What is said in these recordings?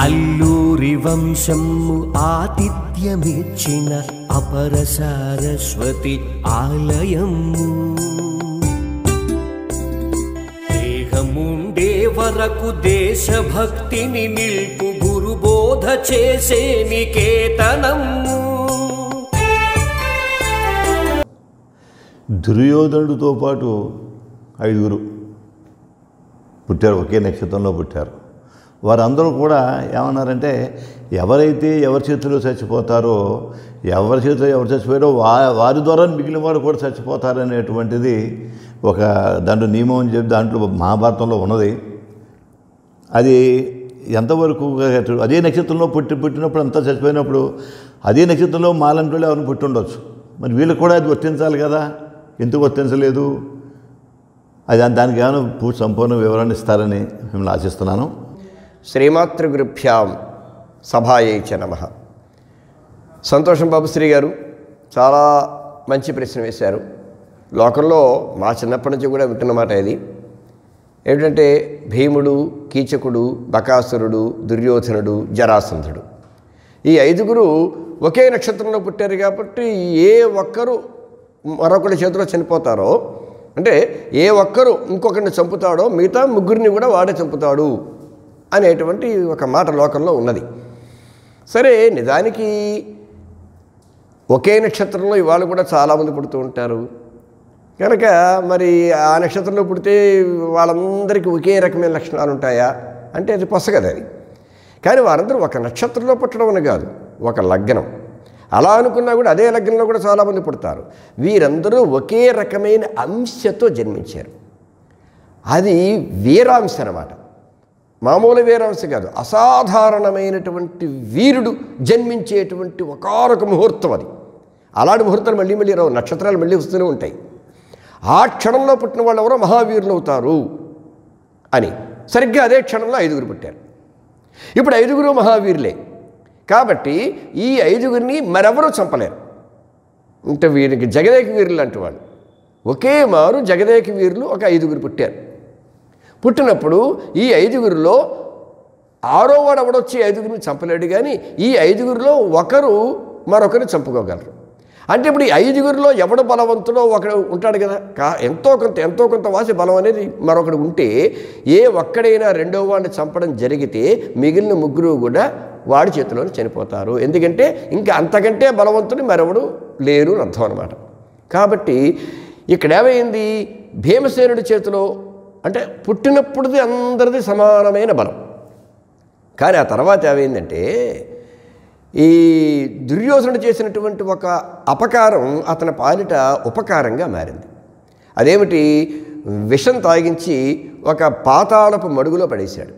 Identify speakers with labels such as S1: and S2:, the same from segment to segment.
S1: అల్లూరి వంశము ఆతిథ్యమిచ్చిన అపర సారస్వతి ఆలయము. దేహముండే వరకు దేశభక్తిని నిల్పు గురుబోధ చేసే నికేతనము.
S2: దుర్యోధనుడితో పాటు 5 పుట్టారు, ఒకే నక్షత్రంలో పుట్టారు. వారందరూ కూడా ఏమన్నారంటే, ఎవరైతే ఎవరి చేతిలో చచ్చిపోతారో, ఎవరి చేతిలో ఎవరు చచ్చిపోయారో వారి ద్వారా మిగిలిన వారు కూడా చచ్చిపోతారనేటువంటిది ఒక దాంట్లో నియమం అని చెప్పి దాంట్లో మహాభారతంలో ఉన్నది. అది ఎంతవరకు అదే నక్షత్రంలో పుట్టినప్పుడు అంతా చచ్చిపోయినప్పుడు అదే నక్షత్రంలో మాలంటి వాళ్ళు ఎవరిని పుట్టి ఉండొచ్చు. మరి వీళ్ళకి కూడా అది వర్తించాలి కదా, ఎందుకు వర్తించలేదు? అది దానికి ఏమైనా సంపూర్ణ వివరణ ఇస్తారని మిమ్మల్ని ఆశిస్తున్నాను.
S3: శ్రీమాతృగురుభ్యాం సభాయై చ నమః. సంతోషం బాబుశ్రీ గారు చాలా మంచి ప్రశ్న వేశారు. లోకంలో మా చిన్నప్పటి నుంచి కూడా వింటున్న మాట ఇది. ఏమిటంటే భీముడు, కీచకుడు, బకాసురుడు, దుర్యోధనుడు, జరాసంధుడు ఈ 5 ఒకే నక్షత్రంలో పుట్టారు కాబట్టి ఏ ఒక్కరు మరొకరి చేతిలో చనిపోతారో, అంటే ఏ ఒక్కరు ఇంకొకరిని చంపుతాడో మిగతా 3 కూడా వాడే చంపుతాడు అనేటువంటి ఒక మాట లోకంలో ఉన్నది. సరే, నిజానికి ఒకే నక్షత్రంలో ఇవాళ కూడా చాలామంది పుడుతూ ఉంటారు కనుక మరి ఆ నక్షత్రంలో పుడితే వాళ్ళందరికీ ఒకే రకమైన లక్షణాలు ఉంటాయా అంటే అది పొసగదు అది. కానీ వారందరూ ఒక నక్షత్రంలో పుట్టడం అని కాదు, ఒక లగ్నం. అలా అనుకున్నా కూడా అదే లగ్నంలో కూడా చాలామంది పుడతారు. వీరందరూ ఒకే రకమైన అంశతో జన్మించారు. అది వీరాంశ అన్నమాట. మామూలు వీరాంశ కాదు, అసాధారణమైనటువంటి వీరుడు జన్మించేటువంటి ఒకారొక ముహూర్తం అది. అలాంటి ముహూర్తాలు మళ్ళీ మళ్ళీ రావు, నక్షత్రాలు మళ్ళీ వస్తూనే ఉంటాయి. ఆ క్షణంలో పుట్టిన వాళ్ళు ఎవరో మహావీరులు అవుతారు అని సరిగ్గా అదే క్షణంలో 5 పుట్టారు. ఇప్పుడు 5 మహావీరులే కాబట్టి ఈ 5 మరెవరూ చంపలేరు. అంటే వీరికి జగదేక వీరులు అంటే వాళ్ళు ఒకే మారు జగదేక వీరులు ఒక 5 పుట్టారు. పుట్టినప్పుడు ఈ 5లో 6వ వాడు ఎవడొచ్చి 5 చంపలేడు, కానీ ఈ 5లో ఒకరు మరొకరిని చంపుకోగలరు. అంటే ఇప్పుడు ఈ 5లో ఎవడు బలవంతుడో ఒకడు ఉంటాడు కదా, ఎంతో కొంత వాసి బలం అనేది మరొకడు ఉంటే ఏ ఒక్కడైనా 2వ వాడిని చంపడం జరిగితే మిగిలిన 3 కూడా వాడి చేతిలోనే చనిపోతారు. ఎందుకంటే ఇంకా అంతకంటే బలవంతుడు మరెవడు లేరు అని అర్థం అన్నమాట. కాబట్టి ఇక్కడ ఏమైంది, భీమసేనుడి చేతిలో అంటే పుట్టినప్పుడుది అందరిది సమానమైన బలం. కానీ ఆ తర్వాత ఏమైందంటే ఈ దుర్యోధనుడు చేసినటువంటి ఒక అపకారం అతని పాలిట ఉపకారంగా మారింది. అదేమిటి, విషం తాగించి ఒక పాతాళపు మడుగులో పడేశాడు.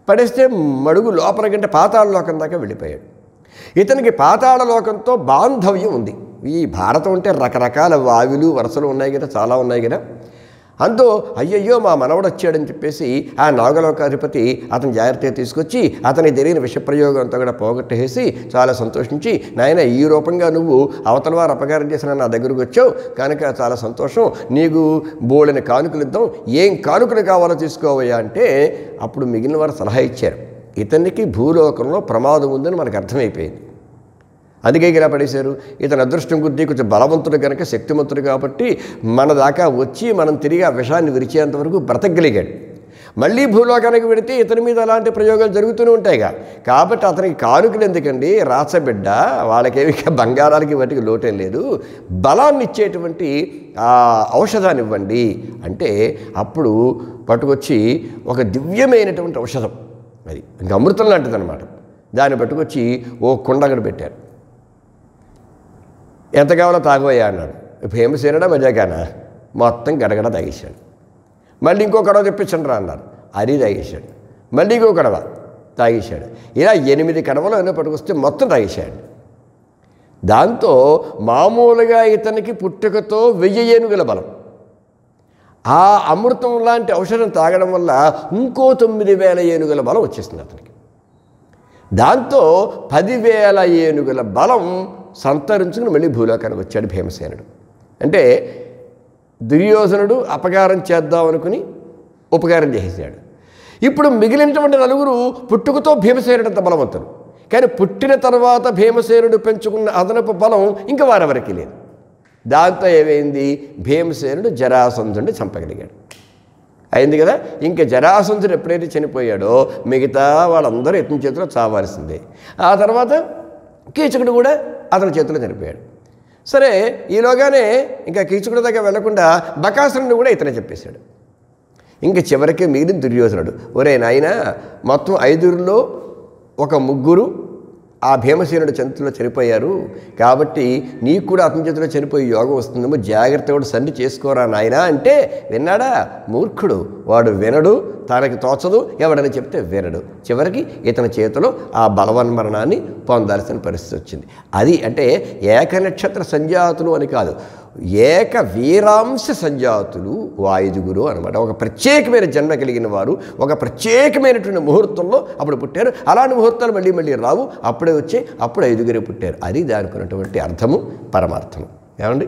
S3: పడేస్తే మడుగు లోపల కంటే పాతాళ లోకం దాకా వెళ్ళిపోయాడు. ఇతనికి పాతాళ లోకంతో బాంధవ్యం ఉంది. ఈ భారతం అంటే రకరకాల వాయువులు వరుసలు ఉన్నాయి కదా, చాలా ఉన్నాయి కదా. అంతో అయ్యయ్యో మా మనవడు వచ్చాడని చెప్పేసి ఆ నాగలోకాధిపతి అతని జాగ్రత్తగా తీసుకొచ్చి అతని జరిగిన విషప్రయోగం అంతా కూడా పోగొట్టేసి చాలా సంతోషించి, నాయన ఈ రూపంగా నువ్వు అవతల వారు అపకారం చేసిన నా దగ్గరకు వచ్చావు కనుక చాలా సంతోషం, నీకు బోళని కానుకలు ఇద్దాం, ఏం కానుకలు కావాలో తీసుకోవయ్యా అంటే అప్పుడు మిగిలిన వారు సలహా ఇచ్చారు. ఇతనికి భూలోకంలో ప్రమాదం ఉందని మనకు అర్థమైపోయింది. అందుకే ఇలా పడేశారు. ఇతను అదృష్టం కొద్దీ కొంచెం బలవంతుడు కనుక, శక్తిమంతుడు కాబట్టి మన దాకా వచ్చి మనం తిరిగి ఆ విషాన్ని విరిచేంతవరకు బ్రతకగలిగాడు. మళ్ళీ భూలోకానికి వెడితే ఇతని మీద అలాంటి ప్రయోగాలు జరుగుతూనే ఉంటాయిగా. కాబట్టి అతనికి కానుకలు ఎందుకండి, రాచబిడ్డ, వాళ్ళకేమి బంగారాలకి వాటికి లోటేం లేదు, బలాన్ని ఇచ్చేటువంటి ఆ ఔషధాన్ని ఇవ్వండి అంటే అప్పుడు పట్టుకొచ్చి ఒక దివ్యమైనటువంటి ఔషధం, అది ఇంకా అమృతం లాంటిది అనమాట. దాన్ని పట్టుకొచ్చి ఓ కుండగడ పెట్టారు. ఎంత కావాలో తాగవయ్యా అన్నాడు. భీమసేనుడా మజాగానా మొత్తం గడగడ తాగేశాడు. మళ్ళీ ఇంకో గడవ తెప్పించండి రా అన్నారు, అది తాగేశాడు. మళ్ళీ ఇంకో గడవ తాగేశాడు. ఇలా 8 కడవలు ఎన్నో పట్టుకొస్తే మొత్తం తాగేశాడు. దాంతో మామూలుగా ఇతనికి పుట్టుకతో 1000 ఏనుగుల బలం, ఆ అమృతం లాంటి ఔషధం తాగడం వల్ల ఇంకో 9000 ఏనుగుల బలం వచ్చేసింది అతనికి. దాంతో 10,000 ఏనుగుల బలం సంతరించుకుని మళ్ళీ భూలోకానికి వచ్చాడు భీమసేనుడు. అంటే దుర్యోధనుడు అపకారం చేద్దాం అనుకుని ఉపకారం చేసేసాడు. ఇప్పుడు మిగిలినటువంటి నలుగురు పుట్టుకతో భీమసేనుడంత బలవంతుడు, కానీ పుట్టిన తర్వాత భీమసేనుడు పెంచుకున్న అదనపు బలం ఇంకా వారెవరికి లేదు. దాంతో ఏమైంది, భీమసేనుడు జరాసంధుడిని చంపగలిగాడు. అయింది కదా. ఇంకా జరాసంధుడు ఎప్పుడైతే చనిపోయాడో మిగతా వాళ్ళందరూ ఇతని చేతిలో చావాల్సిందే. ఆ తర్వాత కీచకుడు కూడా అతని చేతిలో చనిపోయాడు. సరే, ఈలోగానే ఇంకా కీచకుడి దగ్గర వెళ్లకుండా బకాసురుడిని కూడా ఇతనే చెప్పేశాడు. ఇంక చివరికి మిగిలిన దుర్యోధనుడు, ఒరే నాయనా, మొత్తం 5లో ఒక 3 ఆ భీమసేనుడు చేతిలో చనిపోయారు, కాబట్టి నీకు కూడా అతని చేతిలో చనిపోయి యోగం వస్తుందేమో, జాగ్రత్త కూడా సంధి చేసుకోరా నాయనా అంటే విన్నాడా? మూర్ఖుడు, వాడు వినడు, తనకి తోచదు, ఎవడని చెప్తే వినడు. చివరికి ఇతని చేతిలో ఆ బలవన్మరణాన్ని పొందాల్సిన పరిస్థితి వచ్చింది. అది అంటే ఏకనక్షత్ర సంజాతులు అని కాదు, ఏక వీరాంశ సంజాతులు 5 అనమాట. ఒక ప్రత్యేకమైన జన్మ కలిగిన వారు ఒక ప్రత్యేకమైనటువంటి ముహూర్తంలో అప్పుడు పుట్టారు. అలాంటి ముహూర్తాలు మళ్ళీ మళ్ళీ రావు, అప్పుడే వచ్చి అప్పుడు 5 పుట్టారు. అది దానికి ఉన్నటువంటి అర్థము, పరమార్థము. ఏమండి?